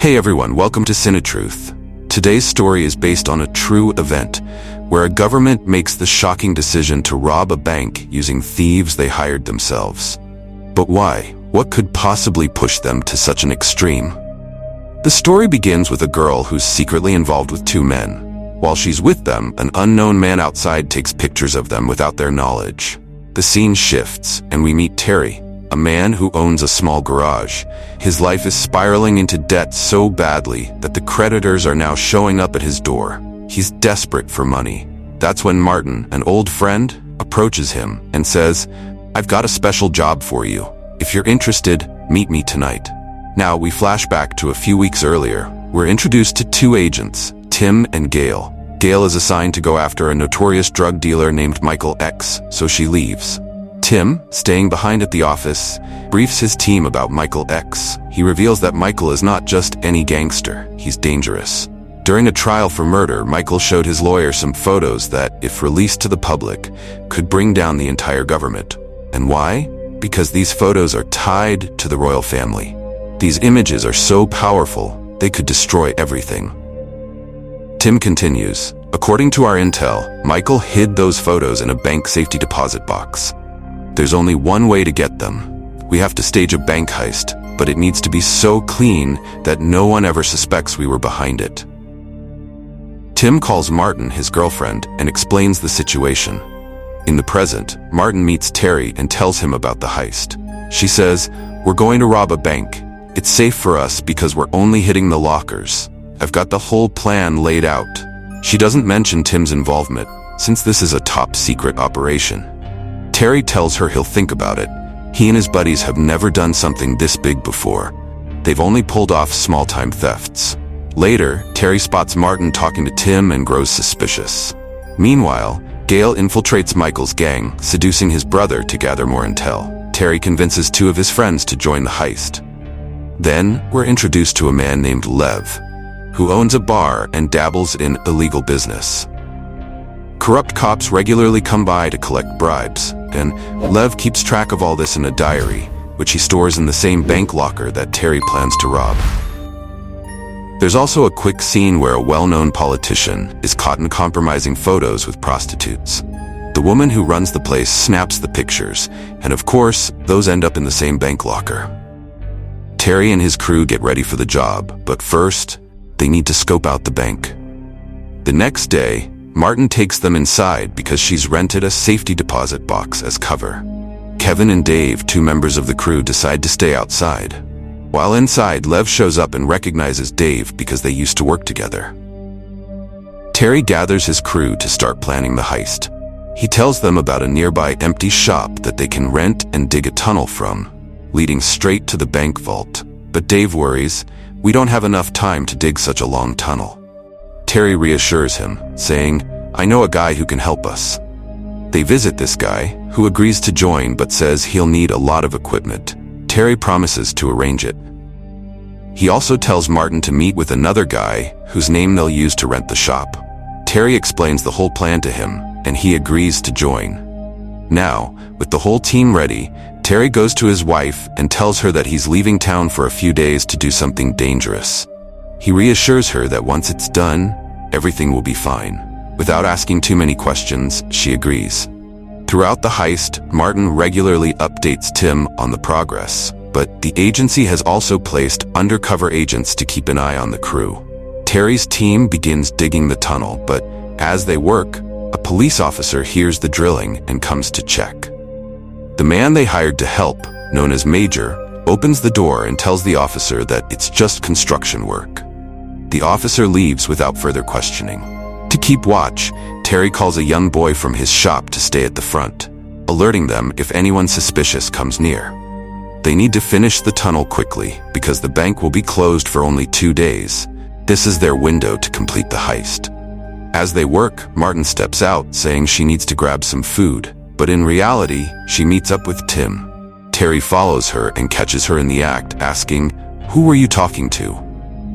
Hey everyone, welcome to CineTruth. Today's story is based on a true event, where a government makes the shocking decision to rob a bank using thieves they hired themselves. But why? What could possibly push them to such an extreme? The story begins with a girl who's secretly involved with two men. While she's with them, an unknown man outside takes pictures of them without their knowledge. The scene shifts, and we meet Terry, a man who owns a small garage. His life is spiraling into debt so badly that the creditors are now showing up at his door. He's desperate for money. That's when Martin, an old friend, approaches him and says, "I've got a special job for you. If you're interested, meet me tonight." Now we flash back to a few weeks earlier. We're introduced to two agents, Tim and Gail. Gail is assigned to go after a notorious drug dealer named Michael X, so she leaves. Tim, staying behind at the office, briefs his team about Michael X. He reveals that Michael is not just any gangster, he's dangerous. During a trial for murder, Michael showed his lawyer some photos that, if released to the public, could bring down the entire government. And why? Because these photos are tied to the royal family. These images are so powerful, they could destroy everything. Tim continues, "According to our intel, Michael hid those photos in a bank safety deposit box. There's only one way to get them. We have to stage a bank heist, but it needs to be so clean that no one ever suspects we were behind it." Tim calls Martin, his girlfriend, and explains the situation. In the present, Martin meets Terry and tells him about the heist. She says, "We're going to rob a bank. It's safe for us because we're only hitting the lockers. I've got the whole plan laid out." She doesn't mention Tim's involvement, since this is a top-secret operation. Terry tells her he'll think about it. He and his buddies have never done something this big before. They've only pulled off small-time thefts. Later, Terry spots Martin talking to Tim and grows suspicious. Meanwhile, Gail infiltrates Michael's gang, seducing his brother to gather more intel. Terry convinces two of his friends to join the heist. Then, we're introduced to a man named Lev, who owns a bar and dabbles in illegal business. Corrupt cops regularly come by to collect bribes, and Lev keeps track of all this in a diary, which he stores in the same bank locker that Terry plans to rob. There's also a quick scene where a well-known politician is caught in compromising photos with prostitutes. The woman who runs the place snaps the pictures, and of course, those end up in the same bank locker. Terry and his crew get ready for the job, but first, they need to scope out the bank. The next day, Martin takes them inside because she's rented a safety deposit box as cover. Kevin and Dave, two members of the crew, decide to stay outside. While inside, Lev shows up and recognizes Dave because they used to work together. Terry gathers his crew to start planning the heist. He tells them about a nearby empty shop that they can rent and dig a tunnel from, leading straight to the bank vault. But Dave worries, "We don't have enough time to dig such a long tunnel." Terry reassures him, saying, "I know a guy who can help us." They visit this guy, who agrees to join but says he'll need a lot of equipment. Terry promises to arrange it. He also tells Martin to meet with another guy, whose name they'll use to rent the shop. Terry explains the whole plan to him, and he agrees to join. Now, with the whole team ready, Terry goes to his wife and tells her that he's leaving town for a few days to do something dangerous. He reassures her that once it's done, everything will be fine. Without asking too many questions, she agrees. Throughout the heist, Martin regularly updates Tim on the progress, but the agency has also placed undercover agents to keep an eye on the crew. Terry's team begins digging the tunnel, but as they work, a police officer hears the drilling and comes to check. The man they hired to help, known as Major, opens the door and tells the officer that it's just construction work. The officer leaves without further questioning. To keep watch, Terry calls a young boy from his shop to stay at the front, alerting them if anyone suspicious comes near. They need to finish the tunnel quickly because the bank will be closed for only 2 days. This is their window to complete the heist. As they work, Martin steps out, saying she needs to grab some food, but in reality, she meets up with Tim. Terry follows her and catches her in the act, asking, "Who were you talking to?"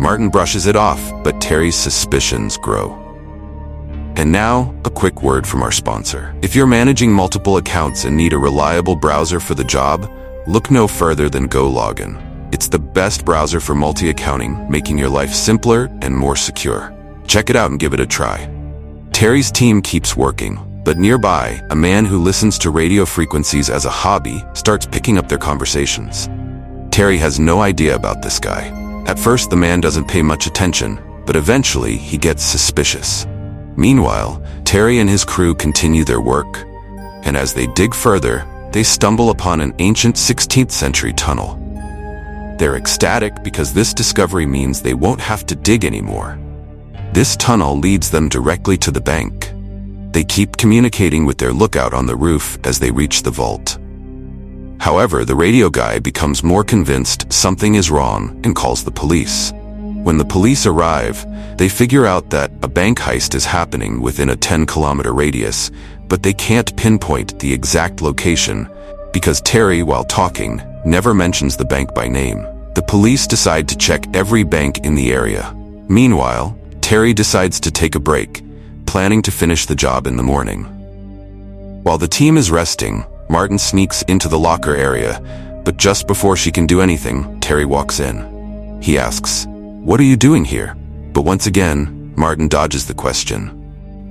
Martin brushes it off, but Terry's suspicions grow. And now, a quick word from our sponsor. If you're managing multiple accounts and need a reliable browser for the job, look no further than GoLogin. It's the best browser for multi-accounting, making your life simpler and more secure. Check it out and give it a try. Terry's team keeps working, but nearby, a man who listens to radio frequencies as a hobby starts picking up their conversations. Terry has no idea about this guy. At first, the man doesn't pay much attention, but eventually he gets suspicious. Meanwhile, Terry and his crew continue their work, and as they dig further, they stumble upon an ancient 16th century tunnel. They're ecstatic because this discovery means they won't have to dig anymore. This tunnel leads them directly to the bank. They keep communicating with their lookout on the roof as they reach the vault. However, the radio guy becomes more convinced something is wrong and calls the police. When the police arrive, they figure out that a bank heist is happening within a 10-kilometer radius, but they can't pinpoint the exact location because Terry, while talking, never mentions the bank by name. The police decide to check every bank in the area. Meanwhile, Terry decides to take a break, planning to finish the job in the morning. While the team is resting, Martin sneaks into the locker area, but just before she can do anything, Terry walks in. He asks, "What are you doing here?" But once again, Martin dodges the question.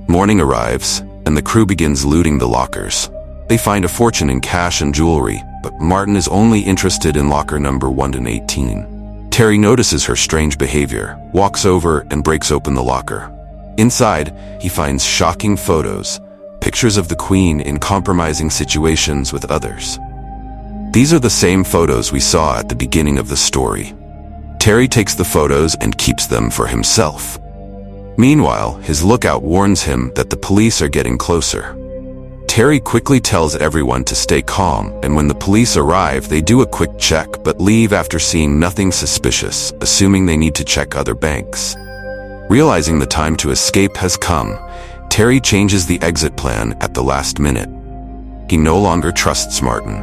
Morning arrives, and the crew begins looting the lockers. They find a fortune in cash and jewelry, but Martin is only interested in locker number 118. Terry notices her strange behavior, walks over and breaks open the locker. Inside, he finds shocking photos, pictures of the Queen in compromising situations with others. These are the same photos we saw at the beginning of the story. Terry takes the photos and keeps them for himself. Meanwhile, his lookout warns him that the police are getting closer. Terry quickly tells everyone to stay calm, and when the police arrive, they do a quick check but leave after seeing nothing suspicious, assuming they need to check other banks. Realizing the time to escape has come, Terry changes the exit plan at the last minute. He no longer trusts Martin.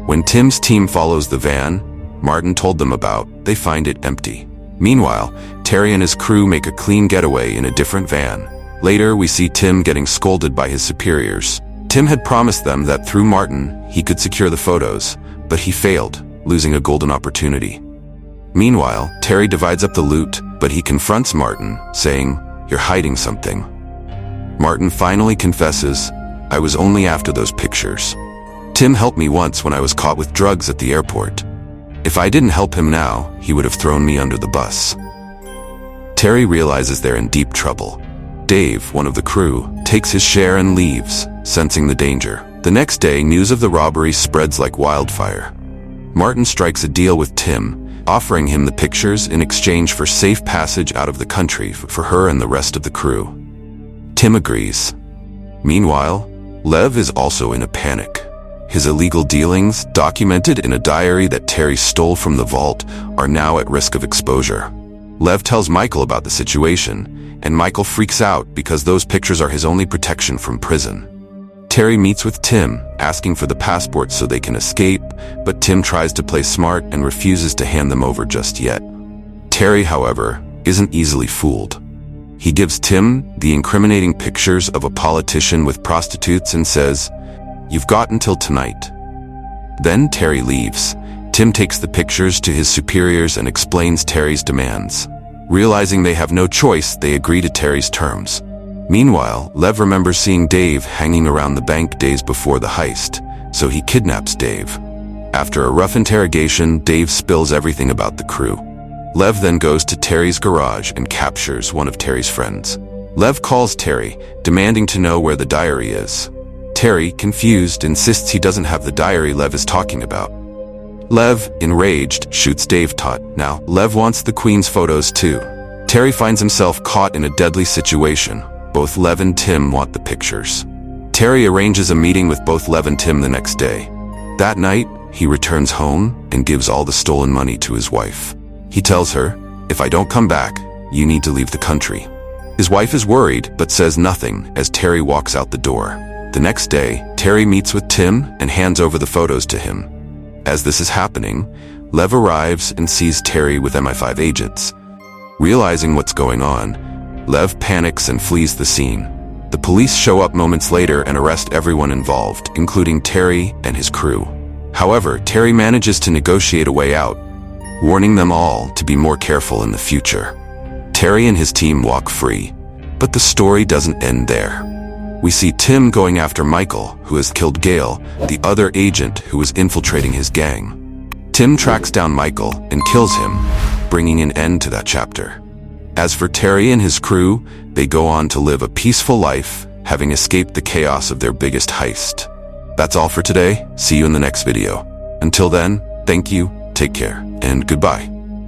When Tim's team follows the van Martin told them about, they find it empty. Meanwhile, Terry and his crew make a clean getaway in a different van. Later, we see Tim getting scolded by his superiors. Tim had promised them that through Martin, he could secure the photos, but he failed, losing a golden opportunity. Meanwhile, Terry divides up the loot, but he confronts Martin, saying, "You're hiding something." Martin finally confesses, "I was only after those pictures. Tim helped me once when I was caught with drugs at the airport. If I didn't help him now, he would have thrown me under the bus." Terry realizes they're in deep trouble. Dave, one of the crew, takes his share and leaves, sensing the danger. The next day, news of the robbery spreads like wildfire. Martin strikes a deal with Tim, offering him the pictures in exchange for safe passage out of the country for her and the rest of the crew. Tim agrees. Meanwhile, Lev is also in a panic. His illegal dealings, documented in a diary that Terry stole from the vault, are now at risk of exposure. Lev tells Michael about the situation, and Michael freaks out because those pictures are his only protection from prison. Terry meets with Tim, asking for the passports so they can escape, but Tim tries to play smart and refuses to hand them over just yet. Terry, however, isn't easily fooled. He gives Tim the incriminating pictures of a politician with prostitutes and says, "You've got until tonight." Then Terry leaves. Tim takes the pictures to his superiors and explains Terry's demands. Realizing they have no choice, they agree to Terry's terms. Meanwhile, Lev remembers seeing Dave hanging around the bank days before the heist, so he kidnaps Dave. After a rough interrogation, Dave spills everything about the crew. Lev then goes to Terry's garage and captures one of Terry's friends. Lev calls Terry, demanding to know where the diary is. Terry, confused, insists he doesn't have the diary Lev is talking about. Lev, enraged, shoots Dave taut. Now, Lev wants the Queen's photos too. Terry finds himself caught in a deadly situation. Both Lev and Tim want the pictures. Terry arranges a meeting with both Lev and Tim the next day. That night, he returns home and gives all the stolen money to his wife. He tells her, "If I don't come back, you need to leave the country." His wife is worried, but says nothing as Terry walks out the door. The next day, Terry meets with Tim and hands over the photos to him. As this is happening, Lev arrives and sees Terry with MI5 agents. Realizing what's going on, Lev panics and flees the scene. The police show up moments later and arrest everyone involved, including Terry and his crew. However, Terry manages to negotiate a way out. warning them all to be more careful in the future. Terry and his team walk free, but the story doesn't end there. We see Tim going after Michael, who has killed Gale, the other agent who was infiltrating his gang. Tim tracks down Michael and kills him, bringing an end to that chapter. As for Terry and his crew, they go on to live a peaceful life, having escaped the chaos of their biggest heist. That's all for today. See you in the next video. Until then, thank you, take care, and goodbye.